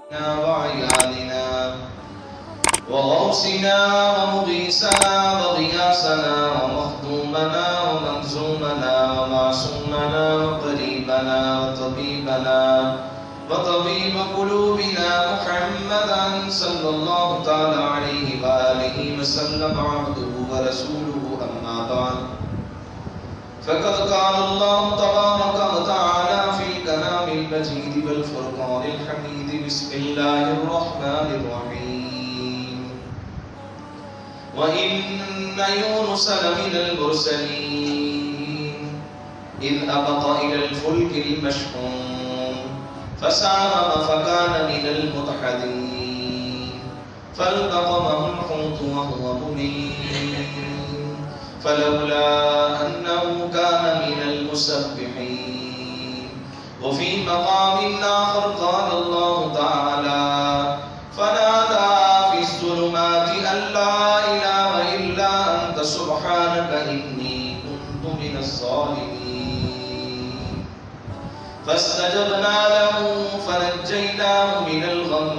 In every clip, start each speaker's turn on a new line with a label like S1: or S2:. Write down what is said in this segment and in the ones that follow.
S1: وعيالنا وغوثنا ومغيثنا وغياثنا ومخدومنا ومنزومنا ومعصومنا وقريبنا وطبيبنا وطبيب قلوبنا محمدا صلى الله تعالى عليه وآله وسلم عبده ورسوله أما بعد فقد قال الله تبارك وتعالى في الكلام المجيد والفرقان الحميد بسم الله الرحمن الرحيم وإن يونس لمن المرسلين إذ أبق إلى الفلك المشحون فساهم فكان من المدحضين فالتقمه الحوت وهو مليم فلولا أنه كان من المسبحين وفي مقام آخر قال الله تعالى فنادى في الظلمات أن لا إله إلا أنت سبحانك إني كنت من الظالمين فاستجبنا له فنجيناه من الغم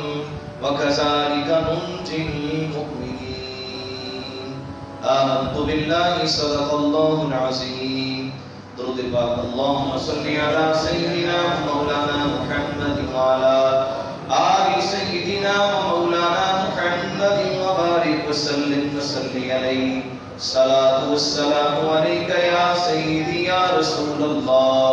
S1: وكذلك ننجي المؤمنين آمنت بالله صدق الله العظيم درود الباق اللهم صل على سيدنا ومولانا محمد وعلى آل سيدنا ومولانا محمد وبارك وسلم وصل عليه الصلاة والسلام عليك يا سيدي يا رسول الله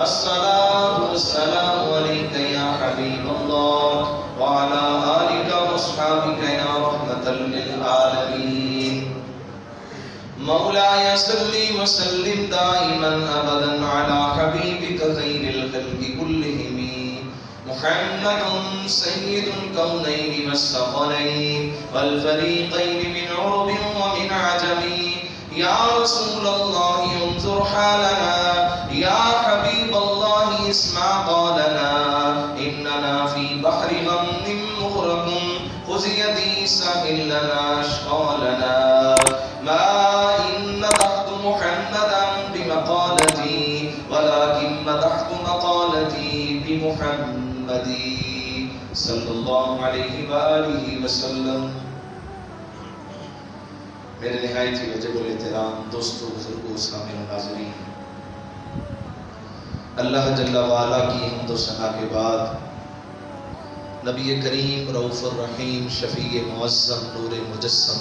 S1: الصلاة والسلام عليك يا حبيب الله وعلى آلك وأصحابك يا رحمة للعالمين مولاي صل وسلم دائما أبدا على حبيبك خير الخلق كلهم محمد سيد الكونين والثقلين والفريقين من عرب ومن عجم يا رسول الله انظر حالنا يا حبيب الله اسمع قالنا إننا في بحر غم مغرق خذ يدي سهل لنا أشقالنا ما إن مدحت محمدا بمقالتي ولكن مدحت مقالتي بمحمد صلی اللہ علیہ وآلہ وسلم. میرے نہایت ہی واجب الاحترام دوستوں بزرگوں سامعین و ناظرین، اللہ جل وعلا کی حمد و ثنا کے بعد نبی کریم رؤوف الرحیم شفیع معظم نور مجسم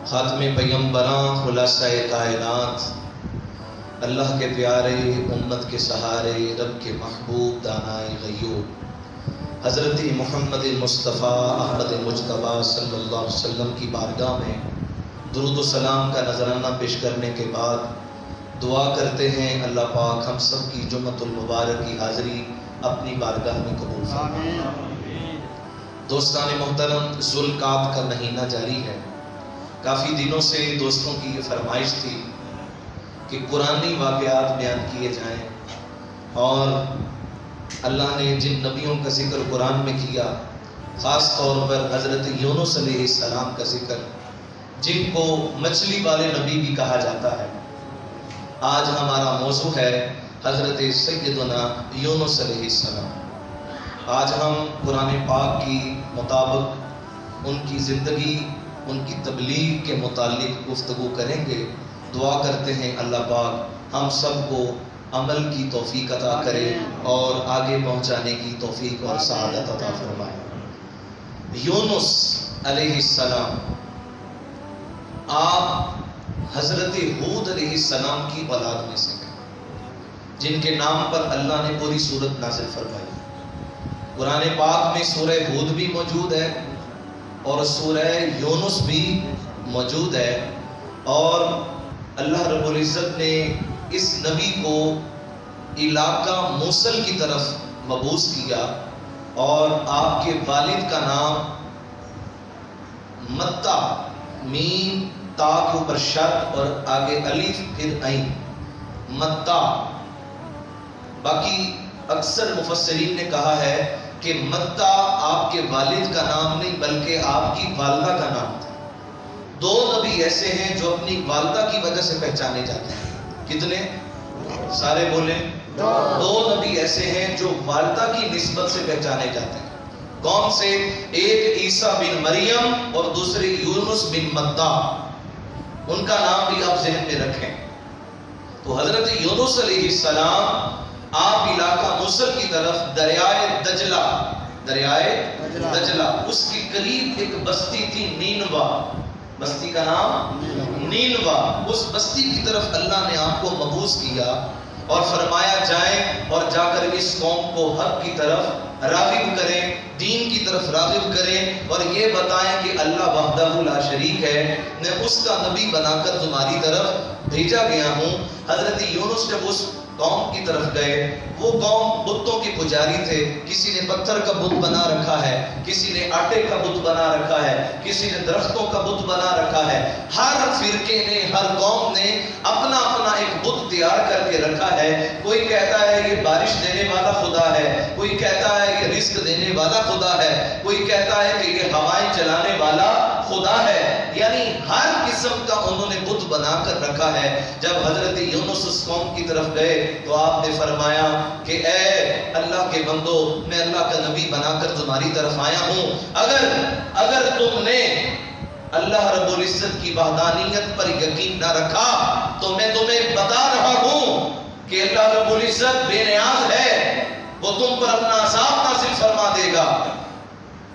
S1: خاتم پیغمبراں خلاصہ کائنات اللہ کے پیارے امت کے سہارے رب کے محبوب دانائے غیوب حضرت محمد مصطفیٰ احمد مجتبیٰ صلی اللہ علیہ وسلم کی بارگاہ میں درود و سلام کا نذرانہ پیش کرنے کے بعد دعا کرتے ہیں اللہ پاک ہم سب کی جمعۃ المبارک کی حاضری اپنی بارگاہ میں قبول فرمائے. دوستان محترم، ذوالقعدہ کا مہینہ جاری ہے. کافی دنوں سے دوستوں کی یہ فرمائش تھی کہ قرآنی واقعات بیان کیے جائیں، اور اللہ نے جن نبیوں کا ذکر قرآن میں کیا، خاص طور پر حضرت یونس علیہ السلام کا ذکر، جن کو مچھلی والے نبی بھی کہا جاتا ہے. آج ہمارا موضوع ہے حضرت سیدنا یونس علیہ السلام. آج ہم قرآن پاک کی مطابق ان کی زندگی، ان کی تبلیغ کے متعلق گفتگو کریں گے. دعا کرتے ہیں اللہ پاک ہم سب کو عمل کی توفیق عطا کرے اور آگے پہنچانے کی توفیق اور سعادت عطا فرمائے. یونس علیہ السلام آپ حضرت ہود علیہ السلام کی اولاد میں سے ہیں، جن کے نام پر اللہ نے پوری سورت نازل فرمائی. قرآن پاک میں سورہ ہود بھی موجود ہے اور سورہ یونس بھی موجود ہے، اور اللہ رب العزت نے اس نبی کو علاقہ موصل کی طرف مبعوث کیا، اور آپ کے والد کا نام متا، میم تا کے اوپر شد اور آگے الف پھر عین، متا. باقی اکثر مفسرین نے کہا ہے کہ متا آپ کے والد کا نام نہیں بلکہ آپ کی والدہ کا نام تھا. دو نبی ایسے ہیں جو اپنی والدہ کی وجہ سے پہچانے جاتے ہیں. کتنے؟ سارے بولیں. دو نبی ایسے ہیں جو والدہ کی نسبت سے پہچانے جاتے ہیں. کون سے؟ ایک عیسیٰ بن مریم اور دوسرے یونس بن متہ، ان کا نام بھی آپ ذہن میں رکھیں۔ تو حضرت یونس علیہ السلام آپ علاقہ موصل کی طرف دریائے دجلہ اس کی قریب ایک بستی تھی نینوا، بستی کا نام نینوا، اس بستی کی طرف اللہ نے آپ کو مبعوث کیا اور فرمایا جائیں اور جا کر اس قوم کو حق کی طرف راغب کریں، دین کی طرف راغب کریں اور یہ بتائیں کہ اللہ وحدہ لا شریک ہے، میں اس کا نبی بنا کر تمہاری طرف بھیجا گیا ہوں۔ حضرت یونس جب اس قوم کی طرف گئے، وہ قوم بتوں کے پجاری تھے، کسی نے پتھر کا بت بنا رکھا ہے، کسی نے آٹے کا بت بنا رکھا ہے، کسی نے درختوں کا بت بنا رکھا ہے، ہر فرقے نے، ہر قوم نے اپنا اپنا ایک بت تیار کر کے رکھا ہے۔ کوئی کہتا ہے یہ بارش دینے والا خدا ہے، کوئی کہتا ہے یہ رزق دینے والا خدا ہے، کوئی کہتا ہے کہ یہ ہوائیں چلانے والا خدا ہے، یعنی ہر قسم کا انہوں نے بت بنا کر رکھا ہے۔ جب حضرت یونس اس قوم کی طرف گئے تو آپ نے فرمایا کہ اے اللہ کے بندو، میں اللہ کا نبی بنا کر تمہاری طرف آیا ہوں، اگر تم نے اللہ رب العزت کی وحدانیت پر یقین نہ رکھا تو میں تمہیں بتا رہا ہوں کہ اللہ رب العزت بے نیاز ہے، وہ تم پر اپنا عذاب نازل فرما دے گا۔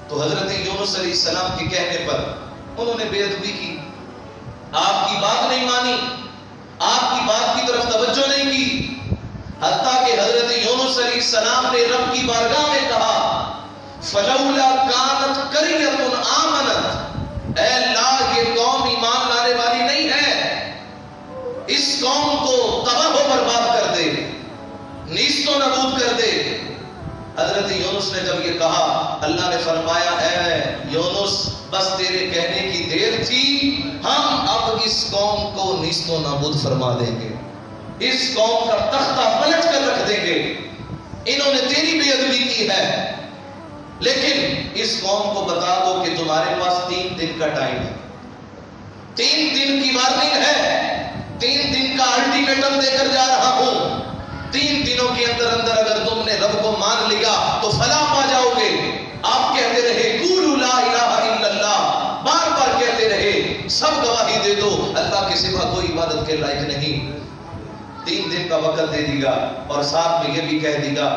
S1: تو حضرت یونس علیہ السلام کے کہنے پر انہوں نے بے ادبی کی، آپ کی بات نہیں مانی، آپ کی بات کی طرف توجہ نہیں کی، حتیٰ کہ حضرت یونس علیہ السلام نے رب کی بارگاہ میں کہا فَلَوْلَا كَانَتْ قَرْيَةٌ آمَنَتْ، اے اللہ یہ قوم ایمان لانے والی نہیں ہے، اس قوم کو تباہ و برباد کر دے، نیست و نابود کر دے۔ حضرت یونس نے جب یہ کہا، اللہ نے فرمایا اے یونس بس تیرے کہنے کی دیر تھی، ہم اب اس قوم کو نیست و نابود فرما دیں گے، اس قوم کا تختہ پلٹ کر رکھ دیں گے، انہوں نے تیری بے ادبی کی ہے، لیکن اس قوم کو بتا دو کہ تمہارے پاس 3 دن کا ٹائم ہے، 3 دن کی وارننگ ہے، 3 دن کا الٹیمیٹم دے کر جا رہا ہوں، 3 دنوں کے اندر اگر تم نے رب کو مان لیا تو فلاح پا جاؤ گے۔ آپ کہتے رہے قولوا لا الہ الا اللہ، بار بار کہتے رہے، سب گواہی دے دو اللہ کے سوا کوئی عبادت کے لائق نہیں۔ 3 دن کا وقت دے دی گا اور ساتھ میں یہ بھی کہہ دی گا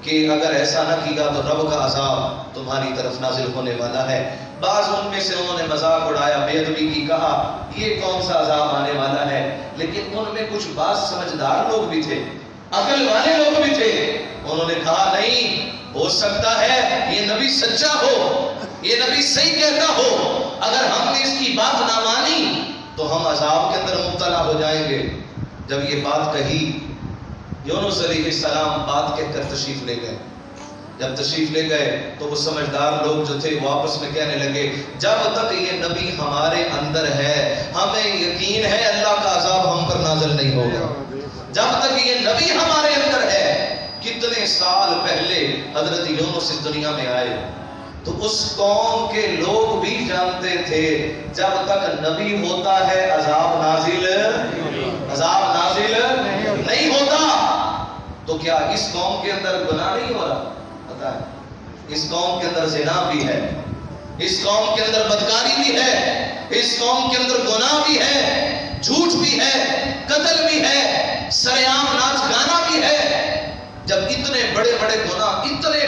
S1: کہ اگر ایسا نہ کیا تو رب کا عذاب تمہاری طرف نازل ہونے والا ہے۔ بعض ان میں سے انہوں نے مذاق اڑایا، بے ادبی کی، کہا یہ کون سا عذاب آنے والا ہے، لیکن ان میں کچھ بعض سمجھدار لوگ بھی تھے، عقل والے لوگ بھی تھے، انہوں نے کہا نہیں ہو سکتا ہے یہ نبی سچا ہو، یہ نبی صحیح کہتا ہو، اگر ہم نے اس کی بات نہ مانی تو ہم عذاب کے اندر مبتلا ہو جائیں گے۔ جب یہ بات کہی، یونس علیہ السلام بات کہہ کر تشریف لے گئے۔ جب تشریف لے گئے تو وہ سمجھدار لوگ جو تھے وہ آپس میں کہنے لگے جب تک یہ نبی ہمارے اندر ہے ہمیں یقین ہے اللہ کا عذاب ہم پر نازل نہیں ہوگا، جب تک یہ نبی ہمارے اندر ہے۔ کتنے سال پہلے حضرت یونس اس دنیا میں آئے تو اس قوم کے لوگ بھی جانتے تھے جب تک نبی ہوتا ہے عذاب نازل نہیں ہوتا۔ تو کیا اس قوم کے اندر گناہ نہیں ہو رہا؟ پتہ ہے اس قوم کے اندر زنا بھی ہے، اس قوم کے اندر بدکاری بھی ہے، اس قوم کے اندر گناہ بھی ہے، جھوٹ بھی ہے، قتل بھی ہے، سریعام ناچ گانا بھی ہے۔ جب اتنے بڑے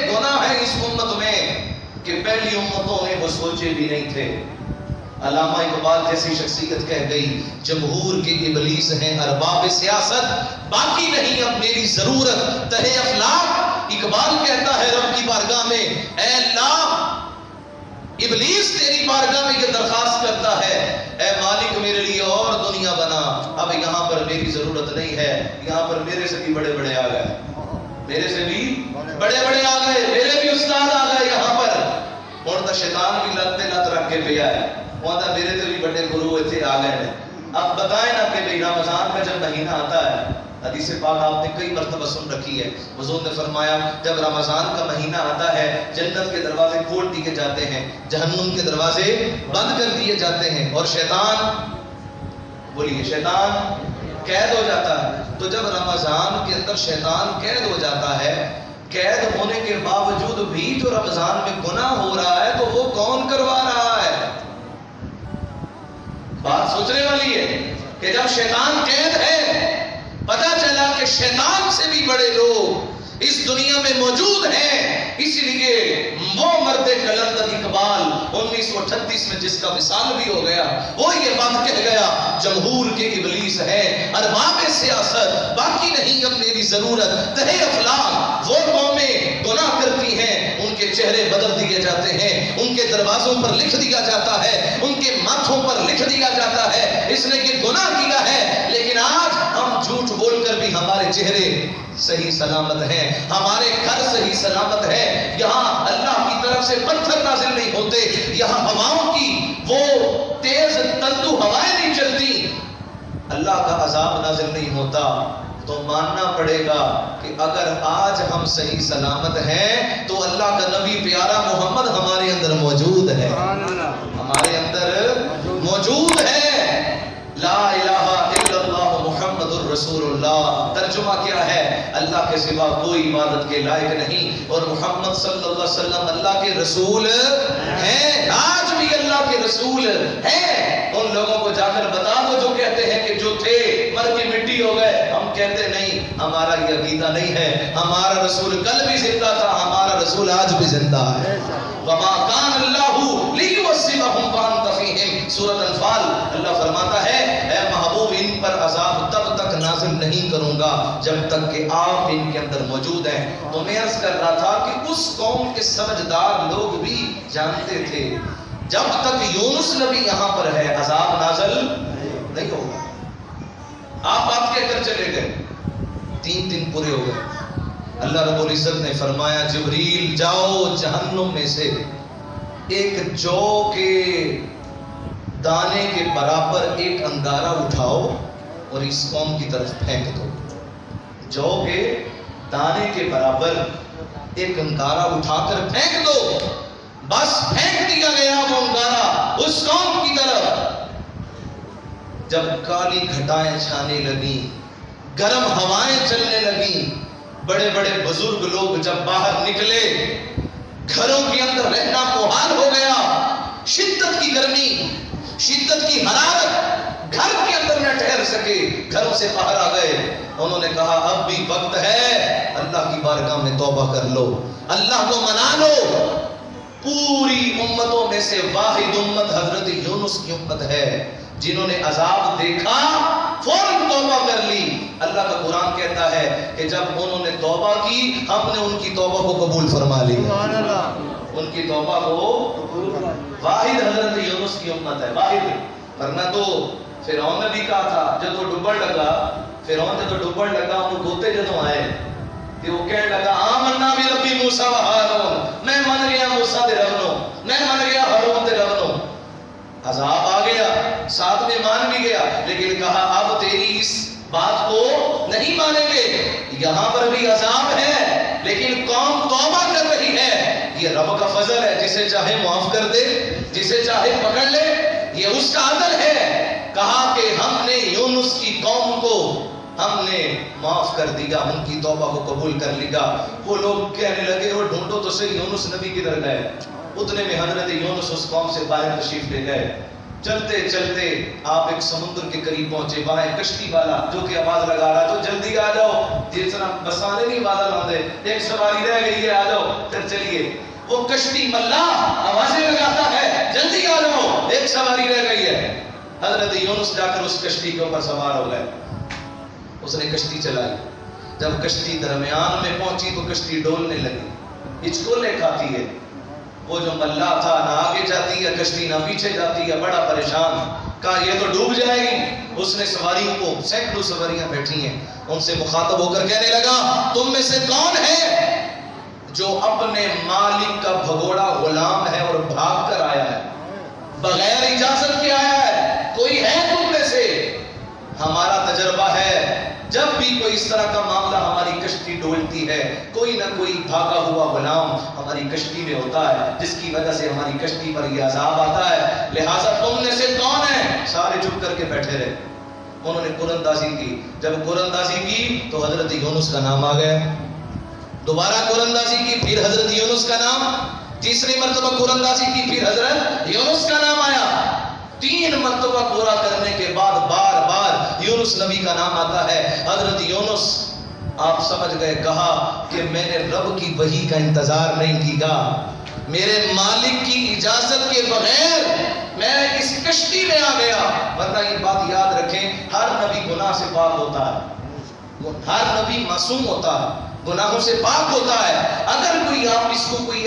S1: گناہ ہیں اس امت میں کہ پہلی امتوں نے وہ سوچے بھی نہیں تھے۔ علامہ اقبال جیسی شخصیت کہہ گئی جمہور کے ابلیس ہیں ارباب سیاست، باقی نہیں اب میری ضرورت تہے افلاک۔ اقبال کہتا ہے رب کی بارگاہ میں اے اللہ، ابلیس تیری بارگاہ میں یہ درخواست کرتا ہے اے مالک میرے لیے اور دنیا بنا، اب یہاں پر میری ضرورت نہیں ہے، یہاں پر میرے سے بھی بڑے آ گئے، میرے سے بھی بڑے آ گئے، میرے بھی استاد آ گئے یہاں پر، اور تو شیطان بھی لت رکھ کے پہ آئے، وہاں تھا میرے سے بھی بڑے گرو تھے آ گئے ہیں۔ اب بتائیں نا کہ رمضان کا جب مہینہ آتا ہے، حدیث پاک آپ نے کئی مرتبہ سن رکھی ہے، حضور نے فرمایا جب رمضان کا مہینہ آتا ہے جنت کے دروازے کھول دیے جاتے ہیں، جہنم کے دروازے بند کر دیے جاتے ہیں، اور شیطان قید ہو جاتا ہے۔ تو جب رمضان کے اندر شیطان قید ہو جاتا ہے، قید ہونے کے باوجود بھی جو رمضان میں گناہ ہو رہا ہے تو وہ کون کروا رہا ہے؟ بات سوچنے والی ہے کہ جب شیطان قید ہے، پتہ چلا کہ شیطان سے بھی بڑے لوگ اس دنیا میں موجود ہیں، اس لیے وہ مرد کلندر اقبال 1938 میں جس کا وصال بھی ہو گیا، وہ یہ بات کہہ گیا، جمہور کے ابلیس ہے ارباب سیاست، باقی نہیں اب میری ضرورت، تہے افلاک وہ قومیں گناہ کرتی ہیں، ان کے چہرے بدل دیے جاتے ہیں، ان کے دروازوں پر لکھ دیا جاتا ہے، ان کے ماتھوں پر لکھ دیا جاتا ہے اس نے یہ گناہ کیا ہے، لیکن آج ہم جھوٹ بول کر بھی ہمارے چہرے صحیح سلامت ہیں، ہمارے گھر صحیح سلامت ہے، یہاں اللہ کی طرف سے پتھر نازل نہیں ہوتے، یہاں ہواؤں کی وہ تیز تندو ہوائیں نہیں چلتی، اللہ کا عذاب نازل نہیں ہوتا۔ تو ماننا پڑے گا کہ اگر آج ہم صحیح سلامت ہیں تو اللہ کا نبی پیارا محمد ہمارے اندر موجود ہے، ہمارے اندر موجود ہے۔ لا الہ الا اللہ محمد الرسول اللہ، ترجمہ کیا ہے؟ اللہ کے سوا کوئی عبادت کے لائق نہیں، اور محمد صلی اللہ علیہ وسلم اللہ کے رسول ہیں، آج بھی اللہ کے رسول ہیں۔ ان لوگوں کو جا کر بتا دو جو کہتے ہیں کہ جو تھے مر کے مٹی ہو گئے، ہم کہتے نہیں، ہمارا یہ عقیدہ نہیں ہے، ہمارا رسول کل بھی زندہ تھا، ہمارا رسول آج بھی زندہ ہے۔ وَمَا كَانَ اللَّهُ لِيُعَذِّبَهُمْ وَأَنْتَ فِيهِمْ، سورۃ انفال، اللہ فرماتا ہے اے محبوب ان پر عذاب تب تک نازل نہیں کروں گا جب تک کہ آپ ان کے اندر موجود ہیں۔ تو میں عرض کر رہا تھا کہ اس قوم کے سمجھدار لوگ بھی جانتے تھے جب تک یونس نبی یہاں پر ہے عذاب نازل نہیں ہوگا۔ آپ بات کہہ کر چلے گئے، 3 دن پورے ہو گئے، اللہ رب العزت نے فرمایا جبریل جاؤ جہنم میں سے ایک جو کے دانے کے برابر ایک انگارہ اٹھاؤ اور اس قوم کی طرف پھینک دو۔ جو کے دانے کے برابر ایک انگارہ اٹھا کر پھینک دو، بس پھینک دیا گیا وہ انگارہ اس قوم کی طرف۔ جب کالی گھٹائیں چھانے لگیں، گرم ہوائیں چلنے لگیں، بڑے بڑے بزرگ لوگ جب باہر نکلے، گھروں کے اندر رہنا محال ہو گیا، شدت کی گرمی، شدت کی حرارت، گھر کے اندر نہ ٹھہر سکے، گھروں سے باہر آ گئے۔ انہوں نے کہا اب بھی وقت ہے، اللہ کی بارگاہ میں توبہ کر لو، اللہ کو منا لو۔ پوری امتوں میں سے واحد امت حضرت یونس کی امت ہے، جنہوں نے عذاب دیکھا فوراً توبہ کر لی۔ اللہ کا قرآن کہتا ہے کہ جب انہوں نے توبہ کی ہم نے ان کی توبہ کو قبول فرما لیا، ان کی توبہ کو۔ واحد حضرت یونس کی امت ہے، واحد، ورنہ تو فرعون نے بھی کہا تھا جب وہ ڈوبن لگا، فرعون نے تو ڈوبن لگا، وہ گوتے جدوں آئے کہ وہ کہنے لگا آمنا بربی موسیٰ و ہارون، میں من گیا موسیٰ دے رب نو، میں من گیا ہارون دے رب نو۔ عذاب آ گیا، ساتھ میں مان بھی گیا، لیکن کہا اب تیری اس بات کو نہیں مانیں گے، یہاں پر بھی عذاب ہے لیکن قوم توبہ کر رہی ہے۔ یہ رب کا فضل ہے، جسے چاہے معاف کر دے، جسے چاہے پکڑ لے، یہ اس کا عدل ہے۔ کہا کہ ہم نے یونس کی قوم کو ہم نے معاف کر دیا، ان کی توبہ کو قبول کر لیا۔ وہ لوگ کہنے لگے وہ ڈھونڈو تو صحیح یونس نبی کدھر گئے؟ اتنے میں حضرت یونس اس قوم سے باہر تشریف لے گئے۔ چلتے چلتے آپ ایک سمندر کے قریب پہنچے، وہاں ایک کشتی والا جو کہ آواز لگا رہا تو جلدی آ جاؤ، جس طرح بسانے نہیں آواز لاندے، ایک سواری رہ گئی ہے آ جاؤ، پھر چلیے۔ وہ کشتی ملاح آوازیں لگاتا ہے جلدی آ جاؤ، ایک سواری رہ گئی ہے۔ حضرت یونس جا کر اس کشتی کے اوپر سوار ہو گئے، اس نے کشتی چلائی۔ جب کشتی درمیان میں پہنچی تو کشتی ڈولنے لگی، ہچکولے کھاتی ہے۔ وہ جو ملاح تھا نہ آگے جاتی ہے کشتی نہ پیچھے جاتی ہے، بڑا پریشان، کہا یہ تو ڈوب جائے گی۔ اس نے سواریوں کو، سینکڑوں سواریاں بیٹھی ہیں، ان سے مخاطب ہو کر کہنے لگا تم میں سے کون ہے جو اپنے مالک کا بھگوڑا غلام ہے اور بھاگ کر آیا ہے، بغیر اجازت کے آیا ہے؟ کوئی ہے تم میں سے؟ ہمارا تجربہ ہے جب بھی کوئی اس طرح کا معاملہ ہماری کشتی ڈولتی ہے، کوئی نہ کوئی بھاگا ہوا غلام ہماری کشتی میں ہوتا ہے جس کی وجہ سے ہماری کشتی پر یہ عذاب آتا ہے، لہٰذا تم میں سے کون ہے؟ سارے چپ کر کے بیٹھے رہے۔ انہوں نے قرآن اندازی کی، جب قرآن اندازی کی تو حضرت یونس کا نام آ گیا۔ دوبارہ قرآندازی کی، پھر حضرت یونس کا نام، تیسری مرتبہ قرآندازی کی، پھر حضرت یونس کا نام آیا۔ 3 مرتبہ پورا کرنے کے بعد بار بار یونس نبی کا نام آتا ہے۔ حضرت یونس آپ سمجھ گئے، کہا کہ میں نے رب کی وحی کا انتظار نہیں کیا، میرے مالک کی اجازت کے بغیر میں اس کشتی میں آ گیا۔ ورنہ یہ بات یاد رکھیں، ہر نبی گناہ سے پاک ہوتا ہے، ہر نبی معصوم ہوتا ہے، گناہوں سے پاک ہوتا ہے۔ اگر کوئی آپ اس کو کوئی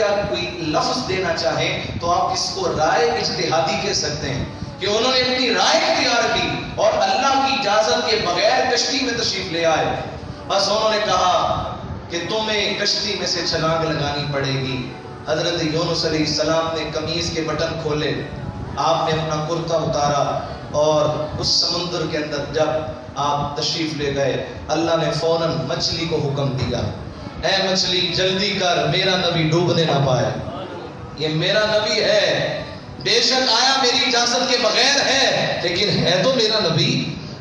S1: لفظ دینا چاہیں تو آپ اس کو رائے اجتہادی کہہ سکتے ہیں کہ انہوں نے اپنی رائے اختیار کی اور اللہ کی اجازت کے بغیر کشتی میں تشریف لے آئے۔ بس انہوں نے کہا کہ تمہیں کشتی میں سے چھلانگ لگانی پڑے گی۔ حضرت یونس علیہ السلام نے قمیض کے بٹن کھولے، آپ نے اپنا کرتا اتارا اور اس سمندر کے اندر جب آپ تشریف لے گئے، اللہ نے فوراً مچھلی کو حکم دیا، اے مچھلی جلدی کر، میرا نبی ڈوبنے نہ پائے، یہ میرا نبی ہے، بے شک آیا میری اجازت کے بغیر ہے لیکن ہے تو میرا نبی،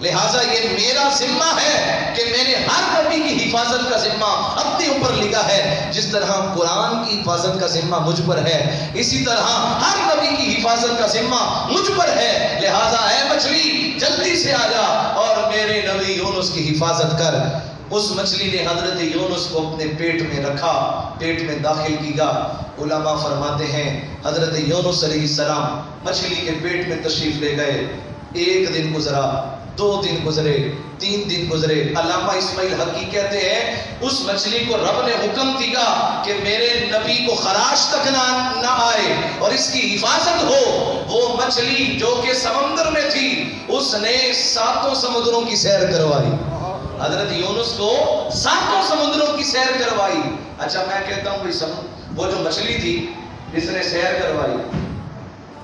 S1: لہٰذا یہ میرا ذمہ ہے کہ میں نے ہر نبی کی حفاظت کا ذمہ اپنے اوپر لیا ہے۔ جس طرح قرآن کی حفاظت کا ذمہ مجھ پر ہے، اسی طرح ہر نبی کی حفاظت کا ذمہ مجھ پر ہے، لہٰذا اے مچھلی جلدی سے آ جا اور میرے نبی یونس کی حفاظت کر۔ اس مچھلی نے حضرت یونس کو اپنے پیٹ میں رکھا، پیٹ میں داخل کیا۔ علماء فرماتے ہیں حضرت یونس علیہ السلام مچھلی کے پیٹ میں تشریف لے گئے، 1 دن گزرا، 2 دن گزرے، 3 دن گزرے۔ علامہ اسماعیل حقی کہتے ہیں اس مچھلی کو رب نے حکم دیا کہ میرے نبی کو خراش تک نہ آئے اور اس کی حفاظت ہو۔ وہ مچھلی جو کہ سمندر میں تھی، اس نے 7 سمندروں کی سیر کروائی، حضرت یونس کو 7 سمندروں کی سیر کروائی۔ اچھا میں کہتا ہوں وہ جو مچھلی تھی جس نے سیر کروائی،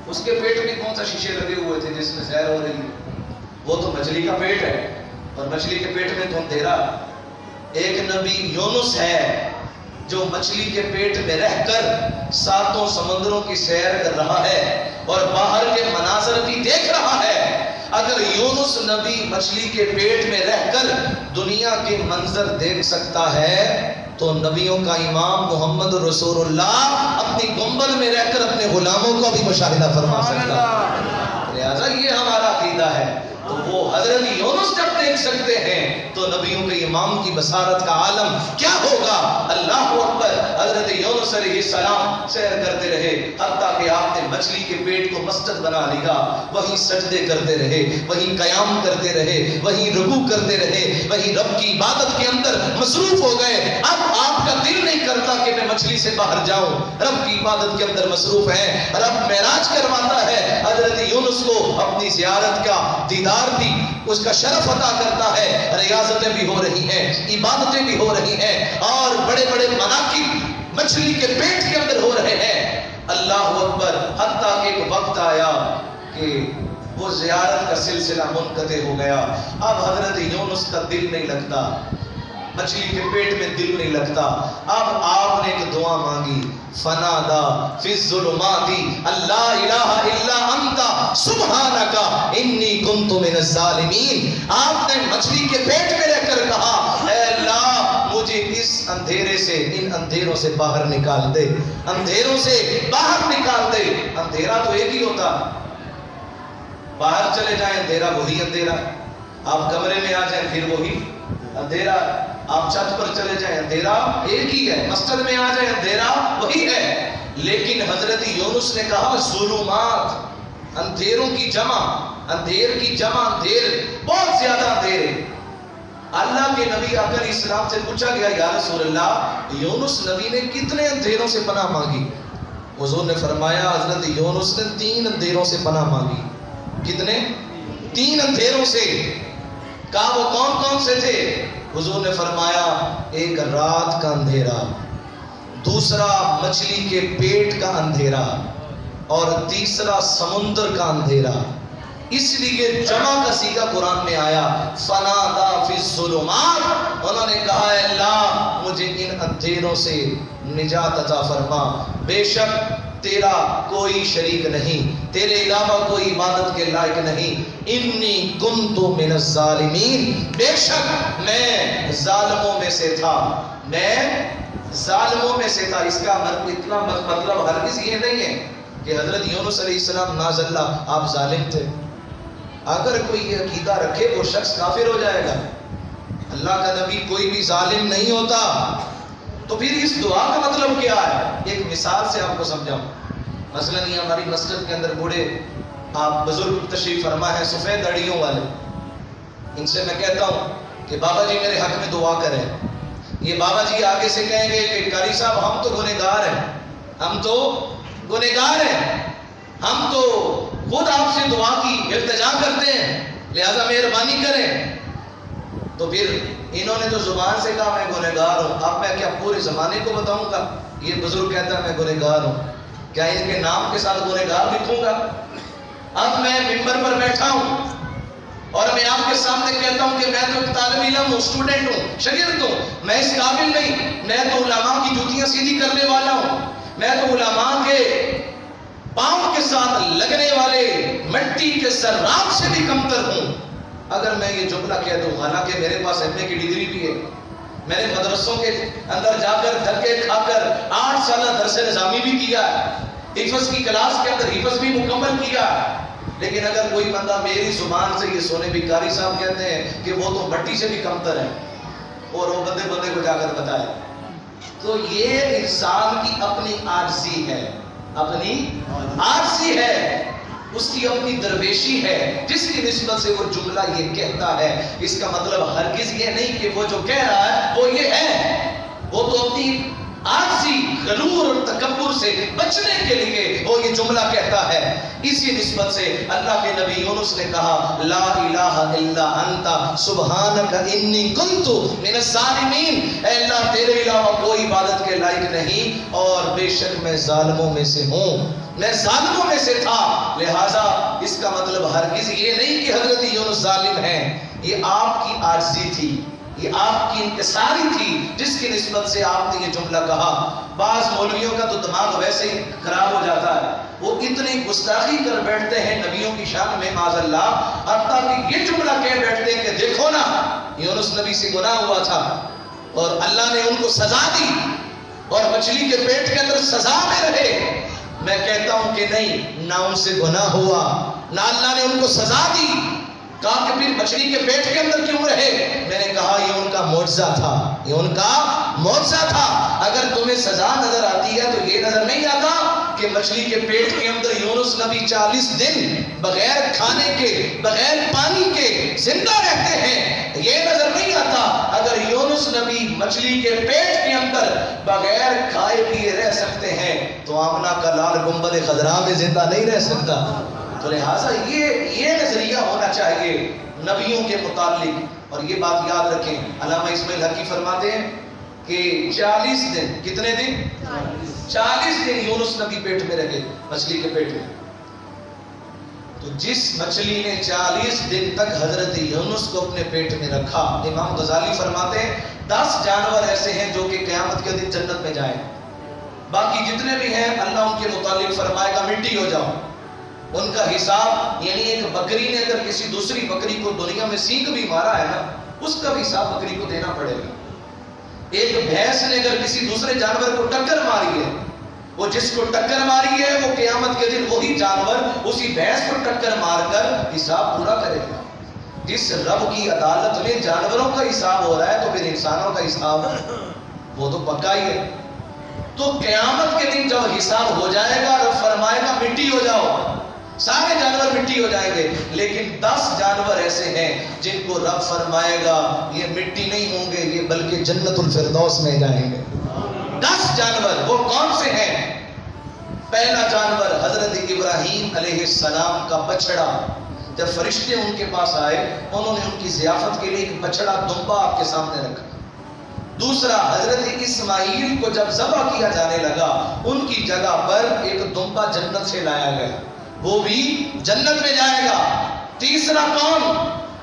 S1: اس کے پیٹ میں کون سا شیشے لگے ہوئے تھے جس میں سیر ہو رہی ہے؟ وہ تو مچھلی کا پیٹ ہے، اور مچھلی کے پیٹ میں تو اندھیرا۔ ایک نبی یونس ہے جو مچھلی کے پیٹ میں رہ کر 7 سمندروں کی سیر کر رہا ہے اور باہر کے مناظر بھی دیکھ رہا ہے۔ اگر یونس نبی مچھلی کے پیٹ میں رہ کر دنیا کے منظر دیکھ سکتا ہے تو نبیوں کا امام محمد رسول اللہ اپنی گنبد میں رہ کر اپنے غلاموں کو بھی مشاہدہ فرما سکتا ہے۔ لہذا یہ ہمارا عقیدہ ہے۔ تو وہ حضرت یونس جب دیکھ سکتے ہیں تو نبیوں کے امام کی بصارت کا عالم کیا ہوگا؟ اللہ اکبر۔ حضرت یونس علیہ السلام سیر کرتے رہے حتیٰ کہ آپ نے مچھلی کے پیٹ کو مسجد بنا لیا، وہیں سجدے کرتے رہے، وہیں قیام کرتے رہے، وہیں رکوع کرتے رہے، وہیں رب کی عبادت کے اندر مصروف ہو گئے۔ اب آپ کا دل نہیں کرتا کہ میں مچھلی سے باہر جاؤں، رب کی عبادت کے اندر مصروف ہیں۔ رب معراج کرواتا ہے، حضرت یونس کو اپنی زیارت کا دیدار بھی اس کا شرف عطا کرتا ہے، ریاضتیں بھی ہو رہی ہیں، عبادتیں بھی ہو رہی ہیں اور بڑے بڑے مناقب مچھلی کے پیٹ کے اندر ہو رہے ہیں۔ اللہ اکبر۔ حتیٰ کہ ایک وقت آیا کہ وہ زیارت کا سلسلہ منقطع ہو گیا۔ اب حضرت یونس کا دل نہیں لگتا، مچھلی کے پیٹ میں دل نہیں لگتا۔ اب آپ نے ایک دعا مانگی، فنادا فی الظلمات اللہ الہ الا انت سبحانک انی کنت من الظالمین۔ آپ نے مچھلی کے پیٹ میں رہ کر کہا، اے اللہ مجھے اس اندھیرے سے، ان اندھیروں سے باہر نکال دے، اندھیروں سے باہر نکال دے۔ اندھیرا تو ایک ہی ہوتا، باہر چلے جائیں اندھیرا وہی اندھیرا، آپ کمرے میں آ جائیں پھر وہی اندھیرا، آپ چھت پر چلے جائیں اندھیرا ایک ہی ہے، مسجد میں آ جائیں اندھیرا وہی ہے۔ لیکن حضرت یونس نے کہا ظلمات، اندھیروں کی جمع، اندھیر کی جمع، اندھیر بہت زیادہ اندھیر۔ اللہ کے نبی علیہ السلام سے پوچھا گیا، یا رسول اللہ یونس نبی نے کتنے اندھیروں سے پناہ مانگی؟ حضور نے فرمایا حضرت یونس نے 3 اندھیروں سے پناہ مانگی۔ کتنے؟ 3 اندھیروں سے۔ کہا وہ کون کون سے تھے؟ حضور نے فرمایا ایک رات کا اندھیرا، دوسرا مچھلی کے پیٹ کا اندھیرا اور تیسرا سمندر کا اندھیرا۔ اس لیے جمع کا صیغہ قرآن میں آیا، فنادا فی الظلمات۔ انہوں نے کہا اے اللہ مجھے ان اندھیروں سے نجات عطا فرما، بے شک تیرا کوئی شریک نہیں، تیرے علاوہ کوئی عبادت کے لائق نہیں، انی کنت من الظالمین، بے شک میں ظالموں میں سے تھا، میں ظالموں میں سے تھا. اس کا اتنا مطلب ہرگز یہ نہیں ہے کہ حضرت یونس علیہ السلام معاذ اللہ آپ ظالم تھے. اگر کوئی یہ عقیدہ رکھے وہ شخص کافر ہو جائے گا. اللہ کا نبی کوئی بھی ظالم نہیں ہوتا. تو پھر اس دعا کا مطلب کیا ہے؟ ایک مثال سے آپ کو سمجھاؤں. مثلا یہ ہماری مسجد کے اندر بوڑھے آپ بزرگ تشریف فرما ہے سفید داڑھیوں والے. ان سے میں کہتا ہوں کہ بابا جی میرے حق میں دعا کریں. یہ بابا جی آگے سے کہیں گے کہ قاری صاحب ہم تو گنہگار ہیں, ہم تو گنہگار ہیں, ہم تو خود آپ سے دعا کی التجا کرتے ہیں, لہذا مہربانی کریں. تو پھر انہوں نے تو زبان سے کہا میں گنہگار ہوں. اب میں کیا پورے زمانے کو بتاؤں گا یہ بزرگ کہتا ہے میں گنہگار ہوں؟ کیا ان کے نام کے ساتھ گنہگار لکھوں گا؟ اب میں ممبر پر بیٹھا ہوں اور میں آپ کے سامنے کہتا ہوں کہ میں تو ایک طالب علم ہوں, اسٹوڈنٹ ہوں, شاگرد ہوں, میں اس قابل نہیں. میں تو علماء کی جوتیاں سیدھی کرنے والا ہوں. میں تو علماء کے پاؤں کے ساتھ لگنے والے مٹی کے ذرات سے بھی کمتر ہوں. اگر میں یہ جملہ کہہ دوں, حالانکہ میرے پاس ایم اے کی ڈگری بھی ہے, میں نے مدرسوں کے اندر جا کر دھکے کھا کر 8 سالہ درس نظامی بھی کیا ہے, حفظ کی کلاس کے اندر حفظ بھی مکمل کیا ہے. لیکن اگر کوئی بندہ میری زبان سے یہ سونے بھی قاری صاحب کہتے ہیں کہ وہ تو مٹی سے بھی کمتر ہے, اور وہ بندے کو جا کر بتائے, تو یہ انسان کی اپنی عاجزی ہے, اپنی عاجزی ہے, اس کی اپنی درویشی ہے جس کی نسبت سے وہ جملہ یہ کہتا ہے. اس کا مطلب ہرگز یہ نہیں کہ وہ جو کہہ رہا ہے وہ یہ ہے. وہ تو اپنی عاجزی, غرور اور تکبر سے بچنے کے لیے وہ یہ جملہ کہتا ہے. اسی نسبت سے اللہ کے نبی یونس نے کہا لا الہ الا انت سبحانک انی کنت من الظالمین. اے اللہ تیرے علاوہ کوئی عبادت کے لائق نہیں اور بے شک میں ظالموں میں سے ہوں, میں ظالموں میں سے تھا. لہذا اس کا مطلب ہرگز یہ نہیں کہ حضرت یونس ظالم ہیں. یہ آپ کی عاجزی تھی, یہ آپ کی انکساری تھی جس کی نسبت سے آپ نے یہ جملہ کہا. بعض مولویوں کا تو دماغ ویسے ہی خراب ہو جاتا ہے, وہ اتنی گستاخی کر بیٹھتے ہیں نبیوں کی شان میں معاذ اللہ, حتیٰ کہ یہ جملہ کہہ بیٹھتے ہیں کہ دیکھو نا یونس نبی سے گناہ ہوا تھا اور اللہ نے ان کو سزا دی اور مچھلی کے پیٹ کے اندر سزا میں رہے. میں کہتا ہوں کہ نہیں, نہ ان سے گناہ ہوا نہ اللہ نے ان کو سزا دی. کہا کہ پھر مچھلی کے پیٹ کے اندر کیوں رہے؟ میں نے کہا یہ ان کا معجزہ تھا, یہ ان کا معجزہ تھا. اگر تمہیں سزا نظر آتی ہے تو یہ نظر نہیں آتا کہ مچھلی کے پیٹ کے اندر یونس نبی 40 دن بغیر کھانے کے بغیر پانی کے زندہ رہتے ہیں؟ یہ نظر نہیں آتا اگر یونس نبی مچھلی کے پیٹ کے اندر بغیر کھائے پیے رہ سکتے ہیں تو آمنہ کا لال گنبد خضرا میں زندہ نہیں رہ سکتا. تو لہٰذا یہ نظریہ ہونا چاہیے نبیوں کے متعلق. اور یہ بات یاد رکھیں, علامہ اسماعیل حقی فرماتے ہیں کہ 40 دن, کتنے دن؟ 40 دن یونس نبی پیٹ میں رہے, مچھلی کے پیٹ میں. تو جس مچھلی نے 40 دن تک حضرت یونس کو اپنے پیٹ میں رکھا, امام غزالی فرماتے ہیں 10 جانور ایسے ہیں جو کہ قیامت کے دن جنت میں جائیں, باقی جتنے بھی ہیں اللہ ان کے متعلق فرمائے گا مٹی ہو جاؤ. ان کا حساب, یعنی ایک بکری نے اگر کسی دوسری بکری کو دنیا میں سینگ بھی مارا ہے نا, اس کا بھی حساب بکری کو دینا پڑے گا. ایک بھینس نے اگر کسی دوسرے جانور کو ٹکر ماری ہے, وہ جس کو ٹکر ماری ہے وہ قیامت کے دن وہی جانور اسی بھینس کو ٹکر مار کر حساب پورا کرے گا. جس رب کی عدالت میں جانوروں کا حساب ہو رہا ہے تو پھر انسانوں کا حساب وہ تو پکا ہی ہے. تو قیامت کے دن جب حساب ہو جائے گا رب فرمائے گا مٹی ہو جاؤ, سارے جانور مٹی ہو جائیں گے. لیکن 10 جانور ایسے ہیں جن کو رب فرمائے گا یہ مٹی نہیں ہوں گے, یہ بلکہ جنت الفردوس میں جائیں گے. 10 جانور وہ کون سے ہیں؟ پہلا جانور حضرت ابراہیم علیہ السلام کا بچڑا. جب فرشتے ان کے پاس آئے انہوں نے ان کی ضیافت کے لیے ایک بچڑا دمبا آپ کے سامنے رکھا. دوسرا حضرت اسماعیل کو جب ذبح کیا جانے لگا ان کی جگہ پر ایک دمبا جنت سے لایا گیا, وہ بھی جنت میں جائے گا. تیسرا کون؟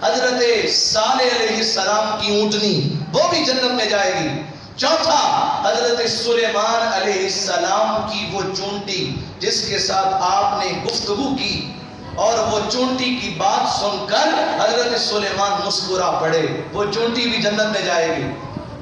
S1: حضرت صالح علیہ السلام کی اونٹنی, وہ بھی جنت میں جائے گی. چوتھا حضرت سلیمان علیہ السلام کی وہ چونٹی جس کے ساتھ آپ نے گفتگو کی اور وہ چونٹی کی بات سن کر حضرت سلیمان مسکرا پڑے, وہ چونٹی بھی جنت میں جائے گی.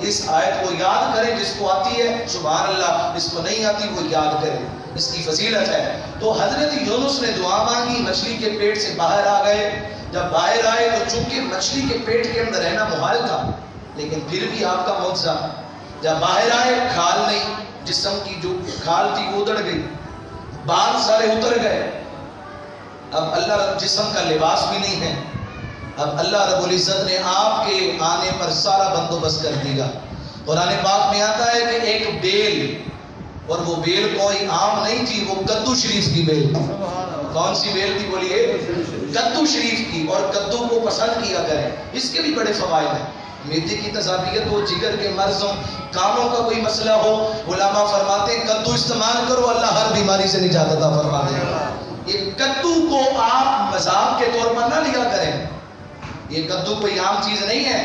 S1: اس آیت کو یاد کریں، جس کو آتی ہے سبحان اللہ، جس کو نہیں آتی وہ یاد کرے، اس کی فضیلت ہے۔ تو حضرت یونس نے دعا مانگی، مچھلی کے پیٹ سے باہر آ گئے۔ جب باہر آئے تو چونکہ مچھلی کے پیٹ کے اندر رہنا محال تھا، لیکن پھر بھی آپ کا معجزہ، جب باہر آئے کھال نہیں، جسم کی جو کھال تھی وہ اتر گئی، بال سارے اتر گئے، اب اللہ جسم کا لباس بھی نہیں ہے۔ اب اللہ رب العزت نے آپ کے آنے پر سارا بندوبست کر دیا۔ قرآن پاک میں آتا ہے کہ ایک بیل، اور وہ بیل کوئی عام نہیں تھی، وہ کدو شریف کی بیل تھی۔ کون سی بیل تھی بولیے؟ کدو شریف کی۔ اور کدو کو پسند کیا کریں، اس کے بھی بڑے فوائد ہیں۔ معدے کی تذابیت ہو، جگر کے مرضوں، کانوں کا کوئی مسئلہ ہو، علماء فرماتے ہیں کدو استعمال کرو، اللہ ہر بیماری سے نجات عطا فرما دے گا۔ یہ کدو کو آپ مذاق کے طور پر نہ لیا کریں، یہ کدو کوئی عام چیز نہیں ہے۔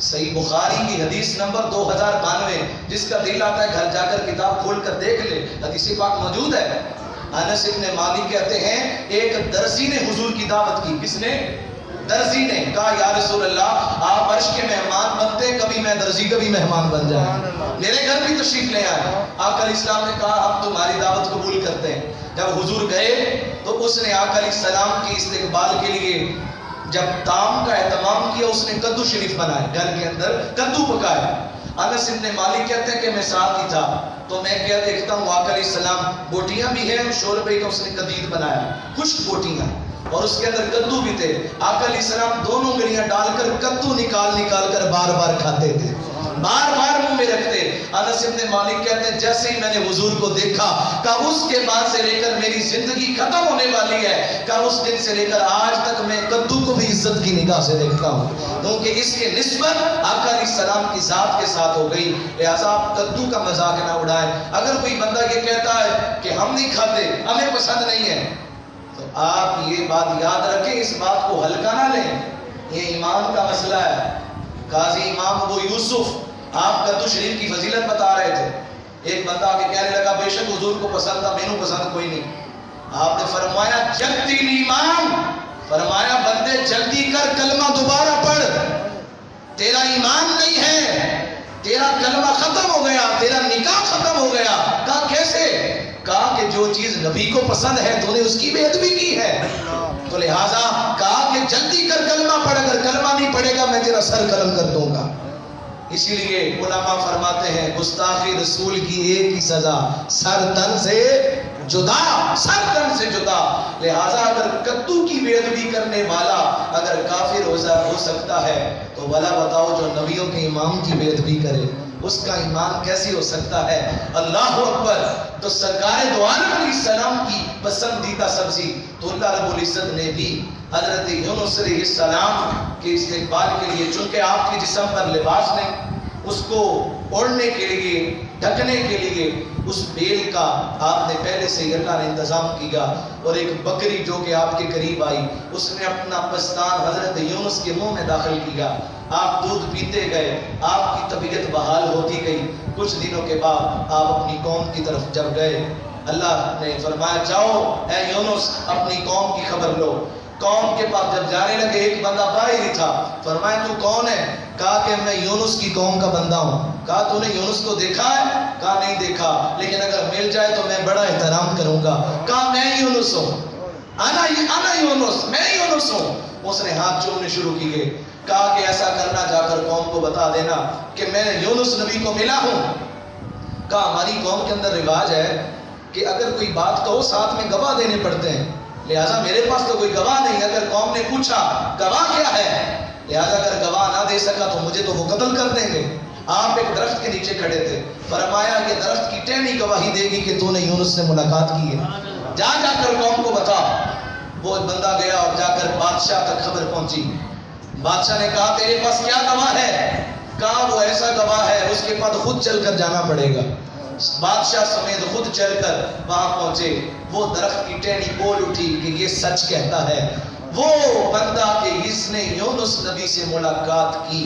S1: صحیح بخاری کی حدیث نمبر 2092، جس کا دل آتا ہے گھر جا کر کتاب کھول کر دیکھ لے، حدیث پاک موجود ہے۔ انس ابن مالک کہتے ہیں ایک درزی نے حضور کی دعوت کی۔ کس نے؟ درزی نے کہا یا رسول اللہ آپ عرش کے مہمان بنتے، کبھی میں درزی کا بھی مہمان بن جائیں، میرے گھر بھی تشریف لے آئے۔ آقا علیہ السلام نے کہا ہم تمہاری دعوت قبول کرتے ہیں۔ جب حضور گئے تو اس نے آقا علیہ السلام کی استقبال کے لیے جب طعام کا اہتمام کیا، اس نے کدو شریف بنائے، گھر کے اندر کدو پکائے۔ انس ابن مالک کہتے ہیں کہ میں ساتھ ہی تھا، تو میں کیا دیکھتا ہوں آقا علیہ السلام بوٹیاں بھی ہیں، شوربے کا اس نے قدید بنایا، خشک بوٹیاں، اور اس کے اندر کدو بھی تھے۔ آقا علیہ السلام دونوں گریاں ڈال کر کدو نکال کر بار بار کھاتے تھے، بار بار منہ میں رکھتے۔ انس ابن مالک کہتے ہیں جیسے ہی میں نے حضور کو دیکھا، کہا اس کے بعد سے لے کر میری زندگی ختم ہونے والی ہے، کہا اس دن سے لے کر آج تک میں کدو کو بھی عزت کی نگاہ سے دیکھتا ہوں، کیونکہ اس کے نسبت آقا علیہ السلام کی ذات کے ساتھ ہو گئی۔ لہٰذا آپ کدو کا مذاق نہ اڑائیں۔ اگر کوئی بندہ یہ کہتا ہے کہ ہم نہیں کھاتے، ہمیں پسند نہیں ہے، تو آپ یہ بات یاد رکھیں، اس بات کو ہلکا نہ لیں، یہ ایمان کا مسئلہ ہے۔ قاضی امام ابو یوسف آپ کدو شریف کی فضیلت بتا رہے تھے، ایک بندہ آ کے کہنے لگا بے شک حضور کو پسند تھا، مینوں پسند کوئی نہیں۔ آپ نے فرمایا جلدی ایمان، فرمایا بندے جلدی کر کلمہ دوبارہ پڑھ، تیرا ایمان نہیں ہے، تیرا کلمہ ختم ہو گیا، تیرا نکاح ختم ہو گیا۔ کہا کیسے؟ کہا کہ جو چیز نبی کو پسند ہے تو نے اس کی بے ادبی کی ہے، تو لہٰذا کہا کہ جلدی کر کلمہ پڑھ، اگر کلمہ نہیں پڑھے گا میں تیرا سر قلم کر دوں گا۔ اسی لیے علماء فرماتے ہیں گستاخی رسول کی ایک ہی سزا، سر تن سے جدا، سر تن سے جدا۔ لہٰذا اگر کدو کی بے ادبی کرنے والا اگر کافر ہو سکتا ہے، تو بھلا بتاؤ جو نبیوں کے امام کی بے ادبی کرے اس کا ایمان کیسی ہو سکتا ہے؟ اللہ اکبر۔ تو سرکار دو عالم علیہ السلام کی پسندیدہ سبزی، تو اللہ رب العزت نے بھی حضرت یونس علیہ السلام کے استقبال کے لیے، چونکہ آپ کے جسم پر لباس نہیں، اس کو اوڑھنے کے لیے، ڈھکنے کے لیے اس بیل کا آپ نے پہلے سے ہی اللہ نے انتظام کیا، اور ایک بکری جو کہ آپ کے قریب آئی، اس نے اپنا پستان حضرت یونس کے منہ میں داخل کیا، آپ دودھ پیتے گئے، آپ کی طبیعت بحال ہوتی گئی۔ کچھ دنوں کے بعد آپ اپنی قوم کی طرف جب گئے، اللہ نے فرمایا جاؤ اے یونس اپنی قوم کی خبر لو۔ قوم کے پاس جب جانے لگے، ایک بندہ باہر ہی تھا، فرمایا تو کون ہے؟ کہا کہ میں یونس کی قوم کا بندہ ہوں۔ کہا تو نے یونس کو دیکھا ہے؟ کہا نہیں دیکھا، لیکن اگر مل جائے تو میں بڑا احترام کروں گا۔ کہا میں یونس ہوں، انا یونس، میں یونس ہوں۔ اس نے ہاتھ چومنے شروع کیے، کہا کہ ایسا کرنا جا کر قوم کو بتا دینا کہ میں یونس نبی کو ملا ہوں۔ کہا ہماری قوم کے اندر رواج ہے کہ اگر کوئی بات کہو ساتھ میں گواہ دینے پڑتے ہیں، لہٰذا میرے پاس تو کوئی گواہ نہیں۔ اگر قوم نے پوچھا گواہ کیا ہے، لہٰذا اگر گواہ نہ دے سکا تو مجھے تو وہ قتل کر دیں گے۔ آپ ایک درخت کے نیچے کھڑے تھے، فرمایا یہ درخت کی ٹہنی گواہی دے گی کہ تو نے یونس سے ملاقات کی ہے، جا کر قوم کو بتا۔ وہ بندہ گیا اور جا کر بادشاہ تک خبر پہنچی۔ بادشاہ نے کہا تیرے پاس کیا گواہ ہے؟ کہا وہ ایسا گواہ ہے اس کے پاس خود چل کر جانا پڑے گا۔ بادشاہ سمیت خود چل کر وہاں پہنچے، وہ درخت کی ٹہنی بول اٹھی کہ یہ سچ کہتا ہے، وہ بندہ کہ اس نے یونس نبی سے ملاقات کی،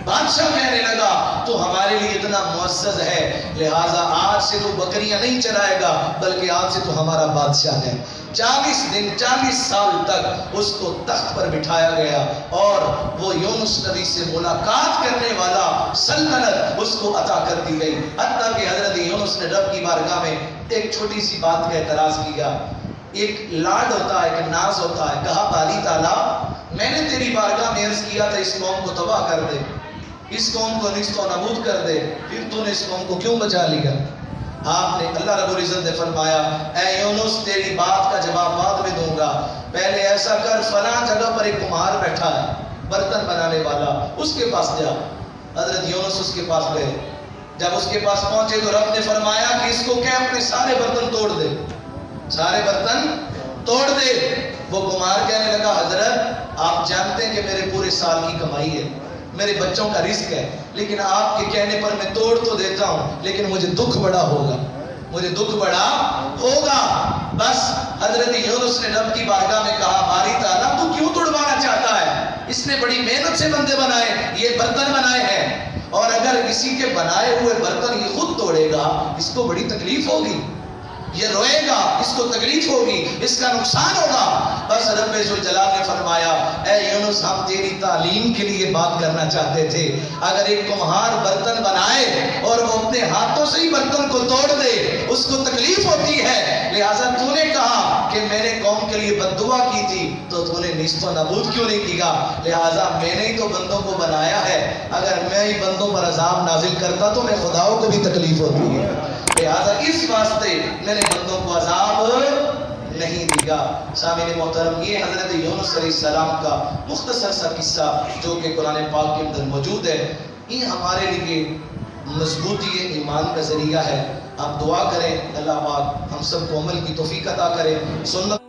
S1: بادشاہ کہنے لگا تو ہمارے لیے اتنا معزز ہے، لہٰذا آج سے تو بکریاں نہیں چرائے گا بلکہ آج سے تو ہمارا بادشاہ ہے۔ 40 دن 40 سال تک اس کو تخت پر بٹھایا گیا اور وہ یونس نبی سے ملاقات کرنے والا سلطنت اس کو عطا کر دی گئی، حتیٰ کہ حضرت یونس نے رب کی بارگاہ میں ایک چھوٹی سی بات کا اعتراض کیا۔ ایک لاڈ ہوتا ہے، ایک ناز ہوتا ہے، کہا باری تعالیٰ میں نے تیری بارگاہ میں عرض کیا تھا اس قوم کو تباہ کر دے، اس قوم کو نیست و نابود کر دے، پھر تو نے اس قوم کو کیوں بچا لیا؟ آپ نے اللہ رب العزت نے فرمایا اے یونس تیری بات کا جواب بعد میں دوں گا، پہلے ایسا کر فلاں جگہ پر ایک کمہار بیٹھا ہے برتن بنانے والا، اس کے پاس جا۔ حضرت یونس اس کے پاس گئے، جب اس کے پاس پہنچے تو رب نے فرمایا کہ اس کو کہ اپنے سارے برتن توڑ دے، سارے برتن توڑ دے۔ وہ کمہار کہنے لگا حضرت آپ جانتے ہیں کہ میرے پورے سال کی کمائی ہے، میرے بچوں کا رزق ہے، لیکن آپ کے کہنے پر میں توڑ تو دیتا ہوں لیکن مجھے دکھ بڑا ہوگا، مجھے دکھ بڑا ہوگا۔ بس حضرت یونس نے رب کی بارگاہ میں کہا باری تعالیٰ تو کیوں توڑوانا چاہتا ہے؟ اس نے بڑی محنت سے بندے بنائے، یہ برتن بنائے ہیں، اور اگر کسی کے بنائے ہوئے برتن یہ خود توڑے گا اس کو بڑی تکلیف ہوگی، یہ روئے گا، اس کو تکلیف ہوگی، اس کا نقصان ہوگا۔ بس رب ذوالجلال نے فرمایا اے یونس ہم تیری تعلیم کے لیے بات کرنا چاہتے تھے، اگر ایک کمہار برتن بنائے اور وہ اپنے ہاتھوں سے ہی برتن کو توڑ دے اس کو تکلیف ہوتی ہے، لہٰذا تو نے کہا کہ میں نے قوم کے لیے بد دعا کی تھی تو تو نے نیست و نابود کیوں نہیں کیا؟ لہٰذا میں نے ہی تو بندوں کو بنایا ہے، اگر میں ہی بندوں پر عذاب نازل کرتا تو میں خداؤں کو بھی تکلیف ہوتی ہے، لہٰذا اس واسطے میں نے بندوں کو عذاب نہیں دیا۔ سامعین محترم یہ حضرت یونس علیہ السلام کا مختصر سا قصہ جو کہ قرآن پاک کے اندر موجود ہے، یہ ہمارے لیے مضبوطی ایمان کا ذریعہ ہے۔ آپ دعا کریں اللہ پاک ہم سب کو عمل کی توفیق عطا کرے۔ سنت